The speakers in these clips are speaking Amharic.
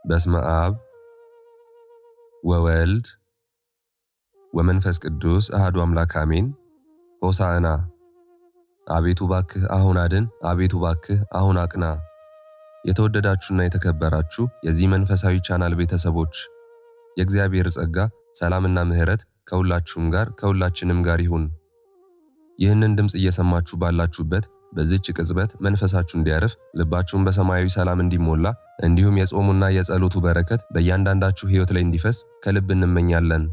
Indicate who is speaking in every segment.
Speaker 1: በስመ አብ ወወልድ ወመንፈስ ቅዱስ አሐዱ አምላክ አሜን። ሆሳዕና። አቤቱ ባክህ አሁን አድን፣ አቤቱ ባክህ አሁን አቅና። የተወደዳችሁና የተከበራችሁ የዚህ መንፈሳዊ ቻናል ቤተሰቦች የእግዚአብሔር ጸጋ ሰላምና ምሕረት ከሁላችንም ጋር ይሁን። ይህንን ድምጽ እየሰማችሁ ባላችሁበት በዚህች ቅጽበት መንፈሳችሁ እንዲያርፍ ልባችሁን በሰማያዊ ሰላም እንዲሞላ እንዲሁም የጾሙና የጸሎቱ በረከት በእያንዳንዳችሁ ሕይወት ላይ እንዲፈስ ከልብ እንመኛለን።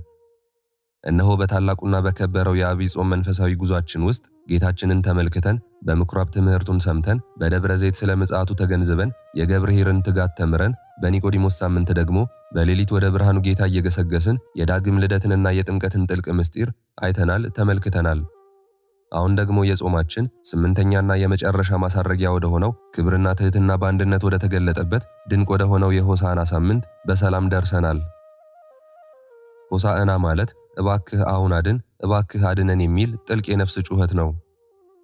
Speaker 1: እነሆ በታላቁና በከበረው የዐቢይ ጾም መንፈሳዊ ጉዟችን ውስጥ ጌታችንን ተመልክተን በምኩራብ ትምህርቱን ሰምተን በደብረ ዘይት ስለ ምጽአቱ ተገንዝበን የገብርኄርን ትጋት ተምረን በኒቆዲሞስ ሳምንት ደግሞ በሌሊት ወደ ብርሃኑ ጌታ እየገሰገስን የዳግም ልደትንና የጥምቀትን ጥልቅ ምስጢር አይተናል፣ ተመልክተናል። አሁን ደግሞ የጾማችን ስምንተኛና የመጨረሻ ማሳረጊያ ወደ ሆነው ክብርና ትሕትና በአንድነት ወደ ተገለጠበት ድንቅ ወደ ሆነው የሆሳዕና ሳምንት በሰላም ደርሰናል። ሆሳዕና ማለት እባክህ አሁን አድን፣ እባክህ አድነን የሚል ጥልቅ የነፍስ ጩኸት ነው።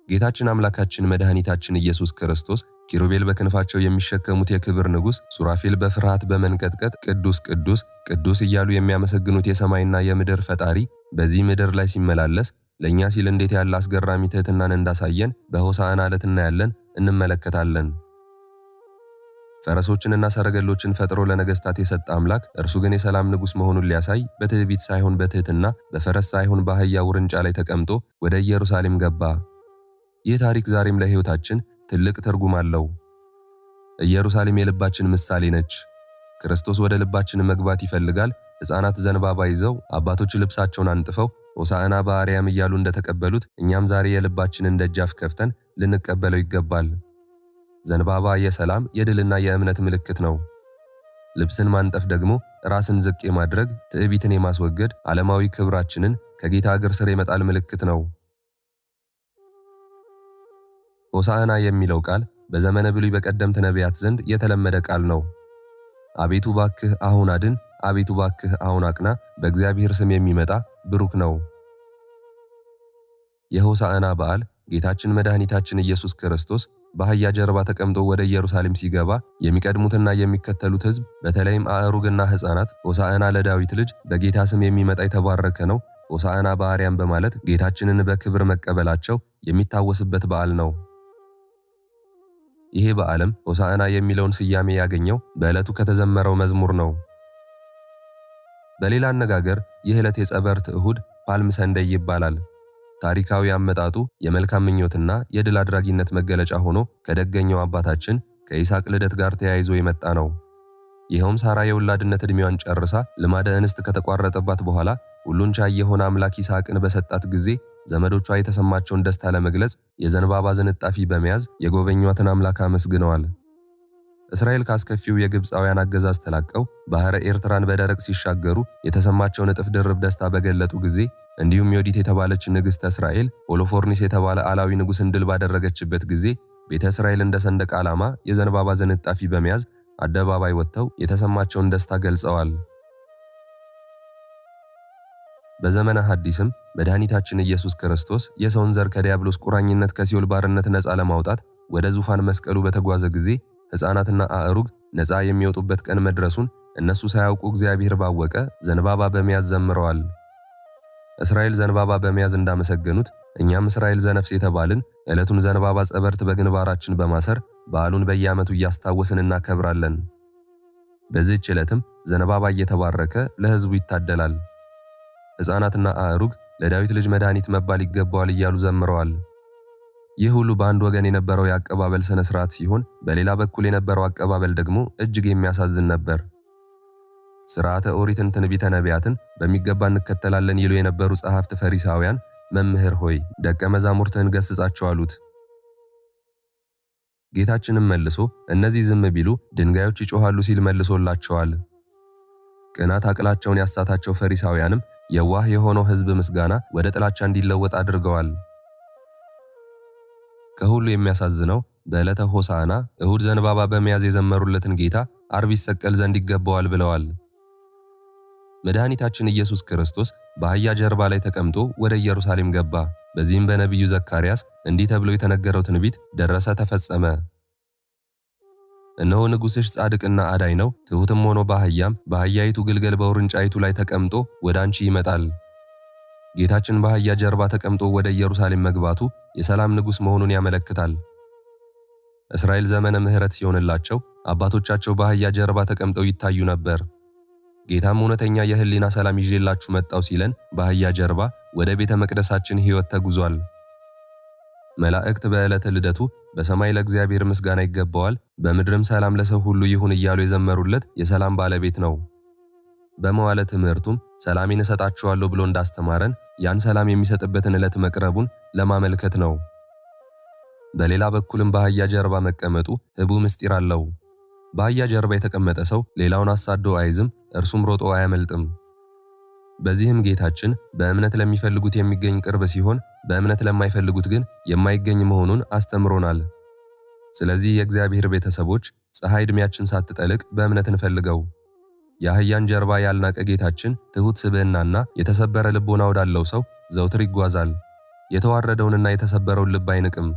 Speaker 1: ጌታችን አምላካችን መድኃኒታችን ኢየሱስ ክርስቶስ ኪሩቤል በክንፋቸው የሚሸከሙት የክብር ንጉሥ፣ ሱራፌል በፍርሃት በመንቀጥቀጥ ቅዱስ ቅዱስ ቅዱስ እያሉ የሚያመሰግኑት የሰማይና የምድር ፈጣሪ በዚህ ምድር ላይ ሲመላለስ ለእኛ ሲል እንዴት ያለ አስገራሚ ትሕትናን እንዳሳየን በሆሳዕና ዕለት እናያለን፣ እንመለከታለን። ፈረሶችንና ሰረገሎችን ፈጥሮ ለነገሥታት የሰጠ አምላክ እርሱ ግን የሰላም ንጉሥ መሆኑን ሊያሳይ በትዕቢት ሳይሆን በትሕትና በፈረስ ሳይሆን በአህያ ውርንጫ ላይ ተቀምጦ ወደ ኢየሩሳሌም ገባ። ይህ ታሪክ ዛሬም ለሕይወታችን ትልቅ ትርጉም አለው። ኢየሩሳሌም የልባችን ምሳሌ ነች። ክርስቶስ ወደ ልባችን መግባት ይፈልጋል። ሕፃናት ዘንባባ ይዘው አባቶች ልብሳቸውን አንጥፈው ሆሳዕና በአርያም እያሉ እንደተቀበሉት እኛም ዛሬ የልባችንን ደጃፍ ከፍተን ልንቀበለው ይገባል። ዘንባባ የሰላም የድልና የእምነት ምልክት ነው። ልብስን ማንጠፍ ደግሞ ራስን ዝቅ የማድረግ ትዕቢትን የማስወገድ ዓለማዊ ክብራችንን ከጌታ እግር ስር የመጣል ምልክት ነው። ሆሳዕና የሚለው ቃል በዘመነ ብሉይ በቀደምት ነቢያት ዘንድ የተለመደ ቃል ነው። አቤቱ ባክህ አሁን አድን፣ አቤቱ ባክህ አሁን አቅና በእግዚአብሔር ስም የሚመጣ ብሩክ ነው። የሆሳዕና በዓል ጌታችን መድኃኒታችን ኢየሱስ ክርስቶስ በአህያ ጀርባ ተቀምጦ ወደ ኢየሩሳሌም ሲገባ የሚቀድሙትና የሚከተሉት ሕዝብ በተለይም አእሩግና ሕፃናት ሆሳዕና ለዳዊት ልጅ በጌታ ስም የሚመጣ የተባረከ ነው፣ ሆሳዕና በአርያም በማለት ጌታችንን በክብር መቀበላቸው የሚታወስበት በዓል ነው። ይሄ በዓልም ሆሳዕና የሚለውን ስያሜ ያገኘው በዕለቱ ከተዘመረው መዝሙር ነው። በሌላ አነጋገር ይህ ዕለት የጸበርት እሁድ ፓልም ሰንደይ ይባላል። ታሪካዊ አመጣጡ የመልካም ምኞትና የድል አድራጊነት መገለጫ ሆኖ ከደገኛው አባታችን ከይስሐቅ ልደት ጋር ተያይዞ የመጣ ነው። ይኸውም ሳራ የወላድነት ዕድሜዋን ጨርሳ ልማደ እንስት ከተቋረጠባት በኋላ ሁሉን ቻይ የሆነ አምላክ ይስሐቅን በሰጣት ጊዜ ዘመዶቿ የተሰማቸውን ደስታ ለመግለጽ የዘንባባ ዝንጣፊ በመያዝ የጎበኟትን አምላክ አመስግነዋል። እስራኤል ካስከፊው የግብፃውያን አገዛዝ ተላቀው ባሕረ ኤርትራን በደረቅ ሲሻገሩ የተሰማቸውን እጥፍ ድርብ ደስታ በገለጡ ጊዜ እንዲሁም ዮዲት የተባለች ንግሥተ እስራኤል ሆሎፎርኒስ የተባለ አላዊ ንጉሥን ድል ባደረገችበት ጊዜ ቤተ እስራኤል እንደ ሰንደቅ ዓላማ የዘንባባ ዝንጣፊ በመያዝ አደባባይ ወጥተው የተሰማቸውን ደስታ ገልጸዋል። በዘመነ ሐዲስም መድኃኒታችን ኢየሱስ ክርስቶስ የሰውን ዘር ከዲያብሎስ ቁራኝነት ከሲኦል ባርነት ነፃ ለማውጣት ወደ ዙፋን መስቀሉ በተጓዘ ጊዜ ሕፃናትና አእሩግ ነፃ የሚወጡበት ቀን መድረሱን እነሱ ሳያውቁ እግዚአብሔር ባወቀ ዘንባባ በመያዝ ዘምረዋል። እስራኤል ዘንባባ በመያዝ እንዳመሰገኑት እኛም እስራኤል ዘነፍስ የተባልን ዕለቱን ዘንባባ ጸበርት በግንባራችን በማሰር በዓሉን በየዓመቱ እያስታወስን እናከብራለን። በዚህች ዕለትም ዘንባባ እየተባረከ ለሕዝቡ ይታደላል። ሕፃናትና አእሩግ ለዳዊት ልጅ መድኃኒት መባል ይገባዋል እያሉ ዘምረዋል። ይህ ሁሉ በአንድ ወገን የነበረው የአቀባበል ሥነ ሥርዓት ሲሆን፣ በሌላ በኩል የነበረው አቀባበል ደግሞ እጅግ የሚያሳዝን ነበር። ሥርዓተ ኦሪትን፣ ትንቢተ ነቢያትን በሚገባ እንከተላለን ይሉ የነበሩ ጸሐፍት ፈሪሳውያን መምህር ሆይ ደቀ መዛሙርትህን ገሥጻቸው አሉት። ጌታችንም መልሶ እነዚህ ዝም ቢሉ ድንጋዮች ይጮኻሉ ሲል መልሶላቸዋል። ቅናት አቅላቸውን ያሳታቸው ፈሪሳውያንም የዋህ የሆነው ሕዝብ ምስጋና ወደ ጥላቻ እንዲለወጥ አድርገዋል። ከሁሉ የሚያሳዝነው በዕለተ ሆሳዕና እሁድ ዘንባባ በመያዝ የዘመሩለትን ጌታ ዓርብ ይሰቀል ዘንድ ይገባዋል ብለዋል። መድኃኒታችን ኢየሱስ ክርስቶስ በአህያ ጀርባ ላይ ተቀምጦ ወደ ኢየሩሳሌም ገባ። በዚህም በነቢዩ ዘካርያስ እንዲህ ተብሎ የተነገረው ትንቢት ደረሰ፣ ተፈጸመ። እነሆ ንጉሥሽ ጻድቅና አዳኝ ነው፣ ትሑትም ሆኖ በአህያይቱ ግልገል በውርንጫይቱ ላይ ተቀምጦ ወደ አንቺ ይመጣል። ጌታችን በአህያ ጀርባ ተቀምጦ ወደ ኢየሩሳሌም መግባቱ የሰላም ንጉሥ መሆኑን ያመለክታል። እስራኤል ዘመነ ምሕረት ሲሆንላቸው አባቶቻቸው በአህያ ጀርባ ተቀምጠው ይታዩ ነበር። ጌታም እውነተኛ የህሊና ሰላም ይዤላችሁ መጣው ሲለን በአህያ ጀርባ ወደ ቤተ መቅደሳችን ሕይወት ተጉዟል። መላእክት በዕለተ ልደቱ በሰማይ ለእግዚአብሔር ምስጋና ይገባዋል፣ በምድርም ሰላም ለሰው ሁሉ ይሁን እያሉ የዘመሩለት የሰላም ባለቤት ነው። በመዋለ ትምህርቱም ሰላሜን እሰጣችኋለሁ ብሎ እንዳስተማረን ያን ሰላም የሚሰጥበትን ዕለት መቅረቡን ለማመልከት ነው። በሌላ በኩልም በአህያ ጀርባ መቀመጡ ህቡ ምስጢር አለው። በአህያ ጀርባ የተቀመጠ ሰው ሌላውን አሳዶ አይዝም፣ እርሱም ሮጦ አያመልጥም። በዚህም ጌታችን በእምነት ለሚፈልጉት የሚገኝ ቅርብ ሲሆን በእምነት ለማይፈልጉት ግን የማይገኝ መሆኑን አስተምሮናል። ስለዚህ የእግዚአብሔር ቤተሰቦች ፀሐይ ዕድሜያችን ሳትጠልቅ በእምነት እንፈልገው። የአህያን ጀርባ ያልናቀ ጌታችን ትሑት ስብዕናና የተሰበረ ልቦና ወዳለው ሰው ዘውትር ይጓዛል። የተዋረደውንና የተሰበረውን ልብ አይንቅም።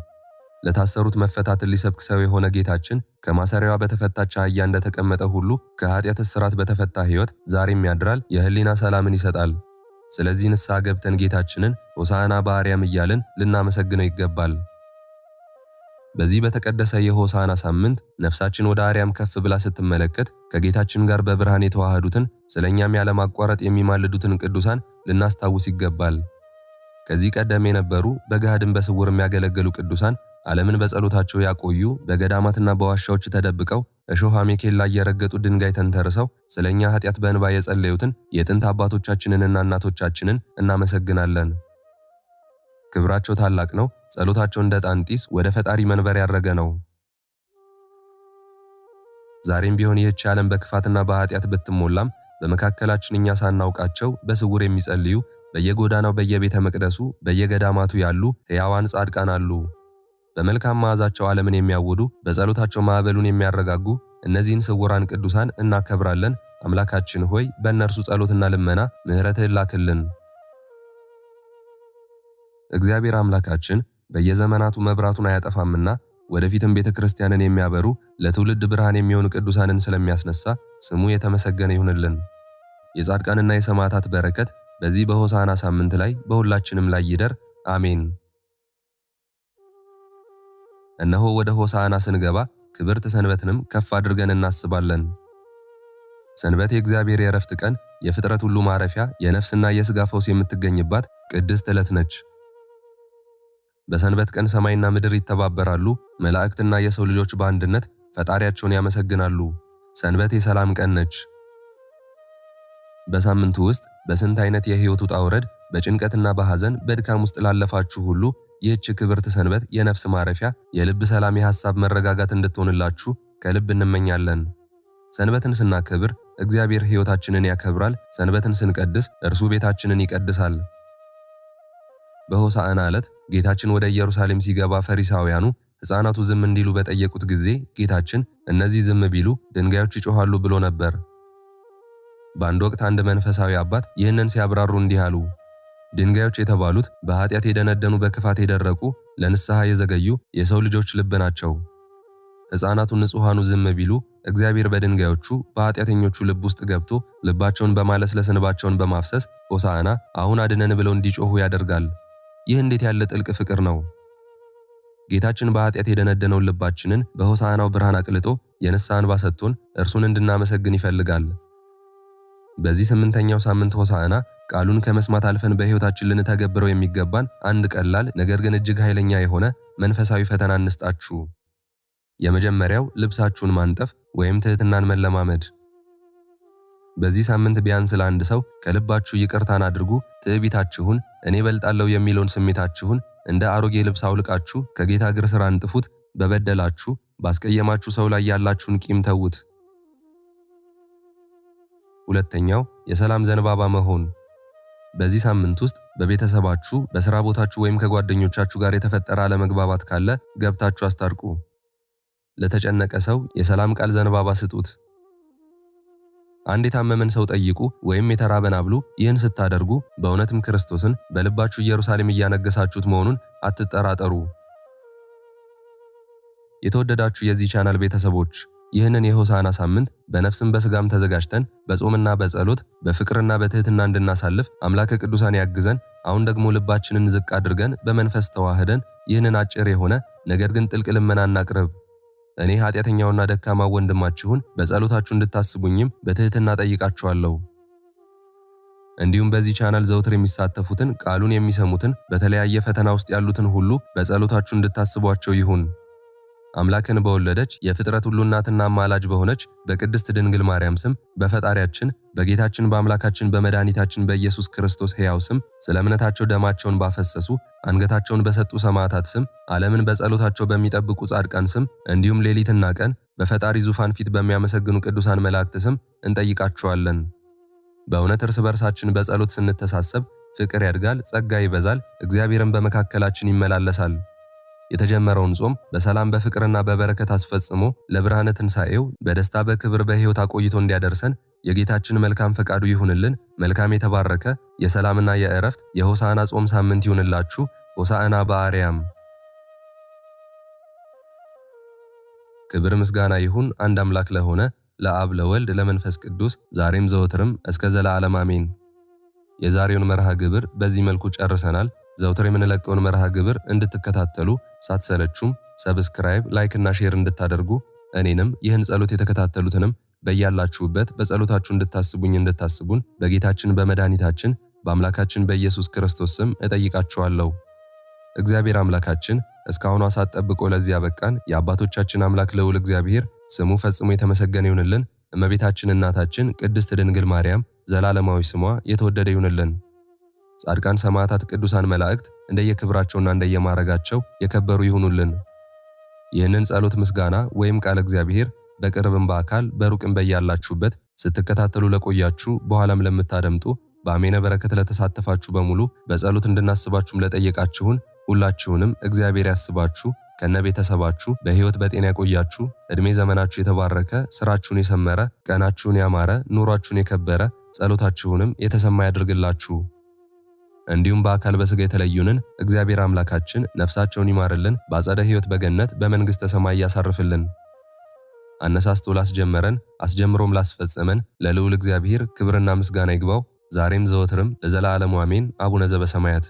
Speaker 1: ለታሰሩት መፈታትን ሊሰብክ ሰው የሆነ ጌታችን ከማሰሪያዋ በተፈታች አህያ እንደተቀመጠ ሁሉ ከኃጢአት እስራት በተፈታ ሕይወት ዛሬም ያድራል፣ የህሊና ሰላምን ይሰጣል። ስለዚህ ንስሐ ገብተን ጌታችንን ሆሳዕና በአርያም እያልን ልናመሰግነው ይገባል። በዚህ በተቀደሰ የሆሳዕና ሳምንት ነፍሳችን ወደ አርያም ከፍ ብላ ስትመለከት ከጌታችን ጋር በብርሃን የተዋሃዱትን ስለኛም ያለማቋረጥ የሚማልዱትን ቅዱሳን ልናስታውስ ይገባል። ከዚህ ቀደም የነበሩ በገሃድም በስውር የሚያገለግሉ ቅዱሳን ዓለምን በጸሎታቸው ያቆዩ በገዳማትና በዋሻዎች ተደብቀው እሾህ አሜኬላ እየረገጡ ድንጋይ ተንተርሰው ስለኛ ኃጢአት በእንባ የጸለዩትን የጥንት አባቶቻችንንና እናቶቻችንን እናመሰግናለን። ክብራቸው ታላቅ ነው። ጸሎታቸው እንደ ዕጣን ጢስ ወደ ፈጣሪ መንበር ያረገ ነው። ዛሬም ቢሆን ይህች ዓለም በክፋትና በኃጢአት ብትሞላም በመካከላችን እኛ ሳናውቃቸው በስውር የሚጸልዩ በየጎዳናው በየቤተ መቅደሱ በየገዳማቱ ያሉ ሕያዋን ጻድቃን አሉ። በመልካም መዓዛቸው ዓለምን የሚያውዱ በጸሎታቸው ማዕበሉን የሚያረጋጉ እነዚህን ስውራን ቅዱሳን እናከብራለን። አምላካችን ሆይ በእነርሱ ጸሎትና ልመና ምሕረትህን ላክልን። እግዚአብሔር አምላካችን በየዘመናቱ መብራቱን አያጠፋምና ወደፊትም ቤተ ክርስቲያንን የሚያበሩ ለትውልድ ብርሃን የሚሆኑ ቅዱሳንን ስለሚያስነሳ ስሙ የተመሰገነ ይሁንልን። የጻድቃንና የሰማዕታት በረከት በዚህ በሆሳዕና ሳምንት ላይ በሁላችንም ላይ ይደር፣ አሜን። እነሆ ወደ ሆሳዕና ስንገባ ክብርት ሰንበትንም ከፍ አድርገን እናስባለን። ሰንበት የእግዚአብሔር የዕረፍት ቀን፣ የፍጥረት ሁሉ ማረፊያ፣ የነፍስና የሥጋ ፈውስ የምትገኝባት ቅድስት ዕለት ነች። በሰንበት ቀን ሰማይና ምድር ይተባበራሉ፣ መላእክትና የሰው ልጆች በአንድነት ፈጣሪያቸውን ያመሰግናሉ። ሰንበት የሰላም ቀን ነች። በሳምንቱ ውስጥ በስንት አይነት የሕይወት ውጣ ውረድ፣ በጭንቀትና በሐዘን በድካም ውስጥ ላለፋችሁ ሁሉ ይህች ክብርት ሰንበት የነፍስ ማረፊያ፣ የልብ ሰላም፣ የሐሳብ መረጋጋት እንድትሆንላችሁ ከልብ እንመኛለን። ሰንበትን ስናከብር እግዚአብሔር ሕይወታችንን ያከብራል። ሰንበትን ስንቀድስ እርሱ ቤታችንን ይቀድሳል። በሆሳዕና ዕለት ጌታችን ወደ ኢየሩሳሌም ሲገባ ፈሪሳውያኑ ሕፃናቱ ዝም እንዲሉ በጠየቁት ጊዜ ጌታችን እነዚህ ዝም ቢሉ ድንጋዮች ይጮኻሉ ብሎ ነበር። በአንድ ወቅት አንድ መንፈሳዊ አባት ይህንን ሲያብራሩ እንዲህ አሉ። ድንጋዮች የተባሉት በኃጢአት የደነደኑ በክፋት የደረቁ ለንስሐ የዘገዩ የሰው ልጆች ልብ ናቸው። ሕፃናቱ ንጹሐኑ ዝም ቢሉ እግዚአብሔር በድንጋዮቹ በኃጢአተኞቹ ልብ ውስጥ ገብቶ ልባቸውን በማለስለስ እንባቸውን በማፍሰስ ሆሳዕና አሁን አድነን ብለው እንዲጮኹ ያደርጋል። ይህ እንዴት ያለ ጥልቅ ፍቅር ነው! ጌታችን በኃጢአት የደነደነውን ልባችንን በሆሳዕናው ብርሃን አቅልጦ የንስሐ እንባ ሰጥቶን እርሱን እንድናመሰግን ይፈልጋል። በዚህ 8ኛው ሳምንት ሆሳዕና ቃሉን ከመስማት አልፈን በሕይወታችን ልንተገብረው የሚገባን አንድ ቀላል ነገር ግን እጅግ ኃይለኛ የሆነ መንፈሳዊ ፈተና እንስጣችሁ። የመጀመሪያው ልብሳችሁን ማንጠፍ ወይም ትሕትናን መለማመድ። በዚህ ሳምንት ቢያንስ ለአንድ ሰው ከልባችሁ ይቅርታን አድርጉ። ትዕቢታችሁን፣ እኔ በልጣለሁ የሚለውን ስሜታችሁን እንደ አሮጌ ልብስ አውልቃችሁ ከጌታ እግር ስር አንጥፉት። በበደላችሁ ባስቀየማችሁ ሰው ላይ ያላችሁን ቂም ተዉት። ሁለተኛው የሰላም ዘንባባ መሆን። በዚህ ሳምንት ውስጥ በቤተሰባችሁ፣ በሥራ ቦታችሁ ወይም ከጓደኞቻችሁ ጋር የተፈጠረ አለመግባባት ካለ ገብታችሁ አስታርቁ። ለተጨነቀ ሰው የሰላም ቃል ዘንባባ ስጡት። አንድ የታመመን ሰው ጠይቁ ወይም የተራበን አብሉ። ይህን ስታደርጉ በእውነትም ክርስቶስን በልባችሁ ኢየሩሳሌም እያነገሳችሁት መሆኑን አትጠራጠሩ። የተወደዳችሁ የዚህ ቻናል ቤተሰቦች ይህንን የሆሳዕና ሳምንት በነፍስም በስጋም ተዘጋጅተን በጾምና በጸሎት በፍቅርና በትህትና እንድናሳልፍ አምላከ ቅዱሳን ያግዘን። አሁን ደግሞ ልባችንን ዝቅ አድርገን በመንፈስ ተዋህደን ይህንን አጭር የሆነ ነገር ግን ጥልቅ ልመና እናቅርብ። እኔ ኃጢአተኛውና ደካማው ወንድማችሁን በጸሎታችሁ እንድታስቡኝም በትህትና ጠይቃችኋለሁ። እንዲሁም በዚህ ቻናል ዘውትር የሚሳተፉትን ቃሉን የሚሰሙትን በተለያየ ፈተና ውስጥ ያሉትን ሁሉ በጸሎታችሁ እንድታስቧቸው ይሁን። አምላክን በወለደች የፍጥረት ሁሉ እናትና አማላጅ በሆነች በቅድስት ድንግል ማርያም ስም በፈጣሪያችን በጌታችን በአምላካችን በመድኃኒታችን በኢየሱስ ክርስቶስ ሕያው ስም ስለ እምነታቸው ደማቸውን ባፈሰሱ አንገታቸውን በሰጡ ሰማዕታት ስም ዓለምን በጸሎታቸው በሚጠብቁ ጻድቃን ስም እንዲሁም ሌሊትና ቀን በፈጣሪ ዙፋን ፊት በሚያመሰግኑ ቅዱሳን መላእክት ስም እንጠይቃቸዋለን። በእውነት እርስ በርሳችን በጸሎት ስንተሳሰብ ፍቅር ያድጋል፣ ጸጋ ይበዛል፣ እግዚአብሔርን በመካከላችን ይመላለሳል። የተጀመረውን ጾም በሰላም በፍቅርና በበረከት አስፈጽሞ ለብርሃነ ትንሣኤው በደስታ በክብር በሕይወት አቆይቶ እንዲያደርሰን የጌታችን መልካም ፈቃዱ ይሁንልን። መልካም የተባረከ የሰላምና የዕረፍት የሆሳዕና ጾም ሳምንት ይሁንላችሁ። ሆሳዕና በአርያም። ክብር ምስጋና ይሁን አንድ አምላክ ለሆነ ለአብ ለወልድ ለመንፈስ ቅዱስ ዛሬም ዘወትርም እስከ ዘላለም አሜን። የዛሬውን መርሃ ግብር በዚህ መልኩ ጨርሰናል። ዘውትር የምንለቀውን መርሃ ግብር እንድትከታተሉ ሳትሰለቹም ሰብስክራይብ፣ ላይክ እና ሼር እንድታደርጉ እኔንም ይህን ጸሎት የተከታተሉትንም በያላችሁበት በጸሎታችሁ እንድታስቡን በጌታችን በመድኃኒታችን በአምላካችን በኢየሱስ ክርስቶስ ስም እጠይቃችኋለሁ። እግዚአብሔር አምላካችን እስካሁኗ ሰዓት ጠብቆ ለዚህ ያበቃን የአባቶቻችን አምላክ ልዑል እግዚአብሔር ስሙ ፈጽሞ የተመሰገነ ይሁንልን። እመቤታችን እናታችን ቅድስት ድንግል ማርያም ዘላለማዊ ስሟ የተወደደ ይሁንልን። ጻድቃን ሰማዕታት፣ ቅዱሳን መላእክት እንደየክብራቸውና እንደየማረጋቸው የከበሩ ይሁኑልን። ይህንን ጸሎት ምስጋና ወይም ቃል እግዚአብሔር በቅርብም በአካል በሩቅም በያላችሁበት ስትከታተሉ ለቆያችሁ በኋላም ለምታደምጡ በአሜነ በረከት ለተሳተፋችሁ በሙሉ በጸሎት እንድናስባችሁም ለጠየቃችሁን ሁላችሁንም እግዚአብሔር ያስባችሁ ከነቤተሰባችሁ በሕይወት በጤና ያቆያችሁ። ዕድሜ ዘመናችሁ የተባረከ፣ ስራችሁን የሰመረ፣ ቀናችሁን ያማረ፣ ኑሯችሁን የከበረ፣ ጸሎታችሁንም የተሰማ ያድርግላችሁ። እንዲሁም በአካል በሥጋ የተለዩንን እግዚአብሔር አምላካችን ነፍሳቸውን ይማርልን፣ በአጸደ ሕይወት በገነት በመንግሥተ ሰማይ ያሳርፍልን። አነሳስቶ ላስጀመረን አስጀምሮም ላስፈጸመን ለልዑል እግዚአብሔር ክብርና ምስጋና ይግባው ዛሬም ዘወትርም ለዘላለሙ አሜን። አቡነ ዘበሰማያት